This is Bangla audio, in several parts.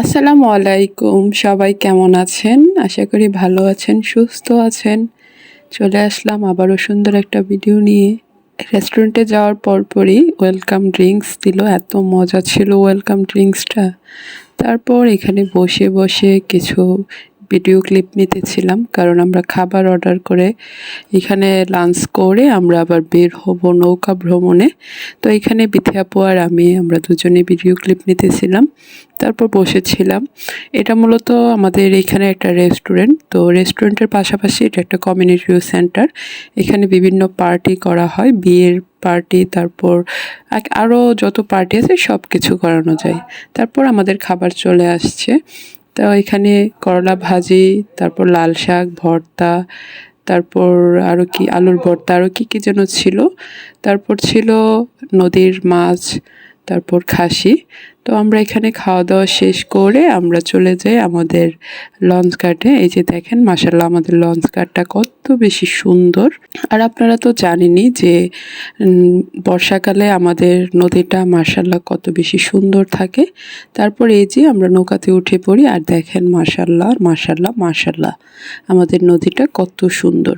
আসসালামু আলাইকুম, সবাই কেমন আছেন? আশা করি ভালো আছেন, সুস্থ আছেন। চলে আসলাম আবারও সুন্দর একটা ভিডিও নিয়ে। রেস্টুরেন্টে যাওয়ার পরপরই ওয়েলকাম ড্রিঙ্কস দিল, এত মজা ছিল ওয়েলকাম ড্রিঙ্কসটা। তারপর এখানে বসে বসে কিছু ভিডিও ক্লিপ নিতেছিলাম, কারণ আমরা খাবার অর্ডার করে এখানে লাঞ্চ করে আমরা আবার বের হব নৌকা ভ্রমণে। তো এখানে বিথি আপু আর আমরা দুজনে ভিডিও ক্লিপ নিতেছিলাম, তারপর বসেছিলাম। এটা মূলত আমাদের এখানে একটা রেস্টুরেন্ট, তো রেস্টুরেন্টের পাশাপাশি এটা একটা কমিউনিটি সেন্টার। এখানে বিভিন্ন পার্টি করা হয়, বিয়ের পার্টি, তারপর আরও যত পার্টি আছে সব কিছু করানো যায়। তারপর আমাদের খাবার চলে আসছে। তো এখানে করলা ভাজি, তারপর লাল শাক ভর্তা, তারপর আরও কি আলুর ভর্তা, আরও কী যেন ছিল। তারপর ছিল নদীর মাছ, তারপর খাসি। তো আমরা এখানে খাওয়া দাওয়া শেষ করে আমরা চলে যাই আমাদের লঞ্চ ঘাটে। এই যে দেখেন, মাশাআল্লাহ আমাদের লঞ্চ ঘাটটা কত বেশি সুন্দর। আর আপনারা তো জানেনই যে বর্ষাকালে আমাদের নদীটা মাশাআল্লাহ কত বেশি সুন্দর থাকে। তারপর এই যে আমরা নৌকাতে উঠে পড়ি, আর দেখেন মাশাআল্লাহ মাশাআল্লাহ মাশাআল্লাহ আমাদের নদীটা কত সুন্দর।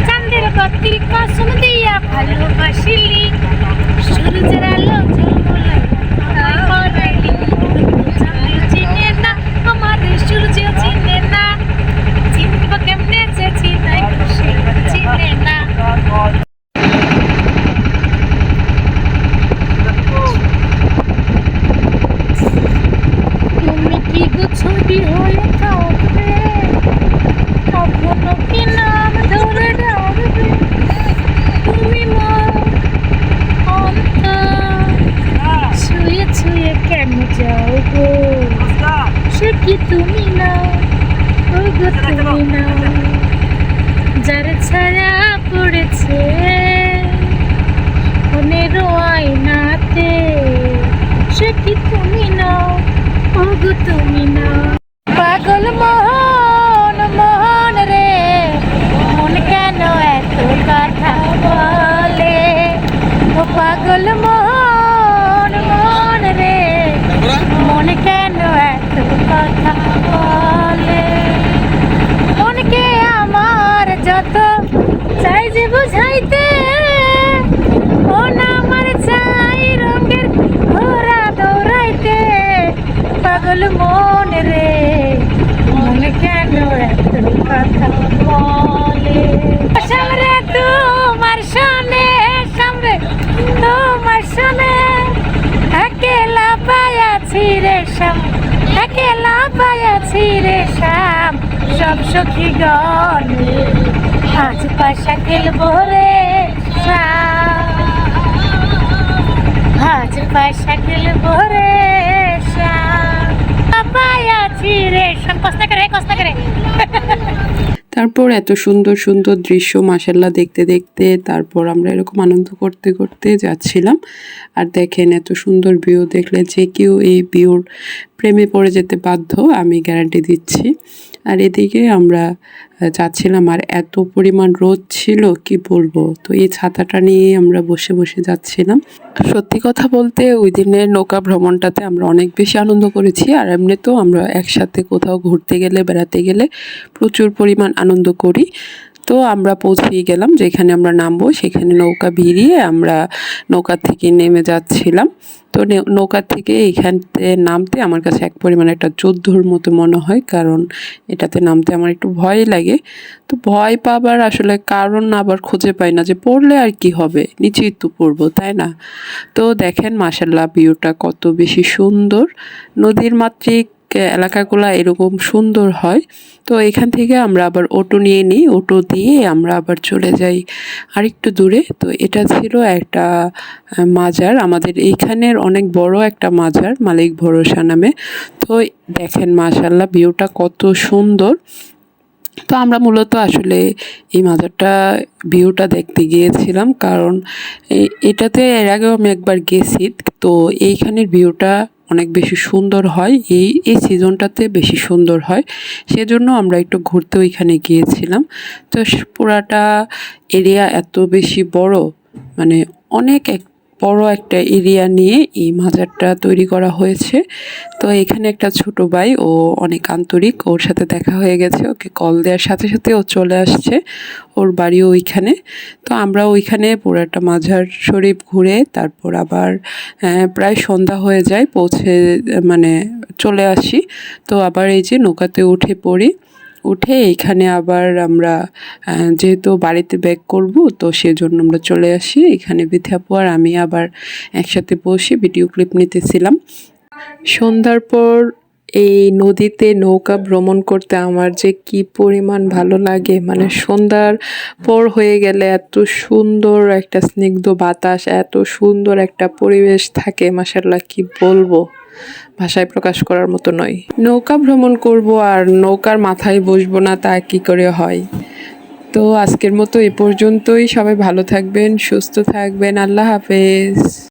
চাঁদের বাতি কসম দিয়া ভালোবাসিলি, সূর্যের আলো ঝলমলে করাইলি। চাঁদ চিনে না আমার সূর্য চিনে না, চিনব কেমনে যে চিনাই খুশি চিনে না। তুমি কি গো ছবি হয়ে থাকবে, কখনো কি নাম ধরে ডাকবে? তুমি মা ছুঁয়ে ছুঁয়ে কেন যাও গো, সে কি তুমি না, ও গো তুমি না। যার ছায়া পড়েছে মনের আয়নাতে, সে কি তুমি না, ও গো তুমি না। পাগল মোহন মোহন রে, মন কেন এত কথা বলে? ও পাগল মোহন মোহন রে, মন কেন এত কথা বলে? মনকে আমার যত চাই যে বুঝাইতে, মন আমার চাই রঙের ঘোড়া দৌড়াইতে। পাগল মন রে, মন কেন এত কথা বলে? সামনে তোমার সামনে, সামনে তোমার সামনে একেলা পায়াছি রে শাম, একেলা পায়াছি রে শাম। সব সখী গণ আজ পাশা খেলবো রে শাম, আজ পাশা খেলবো রে শাম। পায়াছি রে শাম, কষ্ট করে কষ্ট করে। তারপর এত সুন্দর সুন্দর দৃশ্য মাশাআল্লাহ দেখতে দেখতে তারপর আমরা এরকম আনন্দ করতে করতে যাচ্ছিলাম। আর দেখেন, এত সুন্দর ভিউ দেখলে যে কেউ এই ভিউর প্রেমে পড়ে যেতে বাধ্য, আমি গ্যারান্টি দিচ্ছি। আর এদিকে আমরা যাচ্ছিলাম, আর এত পরিমাণ রোদ ছিল কি বলবো। তো এই ছাতাটা নিয়ে আমরা বসে বসে যাচ্ছিলাম। সত্যি কথা বলতে ওই দিনের নৌকা ভ্রমণটাতে আমরা অনেক বেশি আনন্দ করেছি। আর এমনিতেও আমরা একসাথে কোথাও ঘুরতে গেলে বেড়াতে গেলে প্রচুর পরিমাণ আনন্দ করি। তো আমরা পৌঁছেই গেলাম, যেখানে আমরা নামবো সেখানে নৌকা ভিড়িয়ে আমরা নৌকা থেকে নেমে যাচ্ছিলাম। তো নৌকা থেকে এইখানতে নামতে আমার কাছে এক পরিমাণে একটা যুদ্ধর মতো মনে হয়, কারণ এটাতে নামতে আমার একটু ভয় লাগে। তো ভয় পাবার আসলে কারণ আবার খুঁজে পাই না, যে পড়লে আর কি হবে, নিচেই তো পড়বো, তাই না? তো দেখেন মাশাআল্লাহ ভিউটা কত বেশি সুন্দর। নদীর মাতৃক এলাকাগুলো এরকম সুন্দর হয়। তো এখান থেকে আমরা আবার অটো নিয়ে নিই, অটো দিয়ে আমরা আবার চলে যাই আরেকটু দূরে। তো এটা ছিল একটা মাজার, আমাদের এইখানের অনেক বড় একটা মাজার, মালিক ভরসা নামে। তো দেখেন মাশাআল্লাহ ভিউটা কত সুন্দর। তো আমরা মূলত আসলে এই মাজারটা ভিউটা দেখতে গিয়েছিলাম, কারণ এটাতে এর আগেও আমি একবার গেছি। তো এইখানের ভিউটা অনেক বেশি সুন্দর হয়, এই সিজনটাতে বেশি সুন্দর হয়, সেজন্য আমরা একটু ঘুরতে ওইখানে গিয়েছিলাম। তো পুরাটা এরিয়া এত বেশি বড়, মানে অনেক এক বড় একটা এরিয়া নিয়ে এই মাজারটা তৈরি করা হয়েছে। তো এখানে একটা ছোট ভাই, ও অনেক আন্তরিক, ওর সাথে দেখা হয়ে গেছে, ওকে কল দেওয়ার সাথে সাথে ও চলে আসছে, ওর বাড়িও ওইখানে। তো আমরা ওইখানে পুরাটা মাজার শরীফ ঘুরে তারপর আবার প্রায় সন্ধ্যা হয়ে যায়, পৌঁছে মানে চলে আসি। তো আবার এই যে নৌকাতে উঠে পড়ি, উঠে এখানে আবার আমরা যেহেতু বাড়িতে ব্যাক করব, তো সেজন্য আমরা চলে আসি এখানে। বিথি আর আমি আবার একসাথে বসে ভিডিও ক্লিপ নিতেছিলাম। সন্ধ্যার পর এই নদীতে নৌকা ভ্রমণ করতে আমার যে কি পরিমাণ ভালো লাগে, মানে সন্ধ্যার পর হয়ে গেলে এত সুন্দর একটা স্নিগ্ধ বাতাস, এত সুন্দর একটা পরিবেশ থাকে, মাশাআল্লাহ কি বলবো, ভাষায় প্রকাশ করার মতো নয়। নৌকা ভ্রমণ করব আর নৌকার মাথায় বসবো না, তা কি করে হয়। তো আজকের মতো এ পর্যন্তই। সবাই ভালো থাকবেন, সুস্থ থাকবেন, আল্লাহ হাফেজ।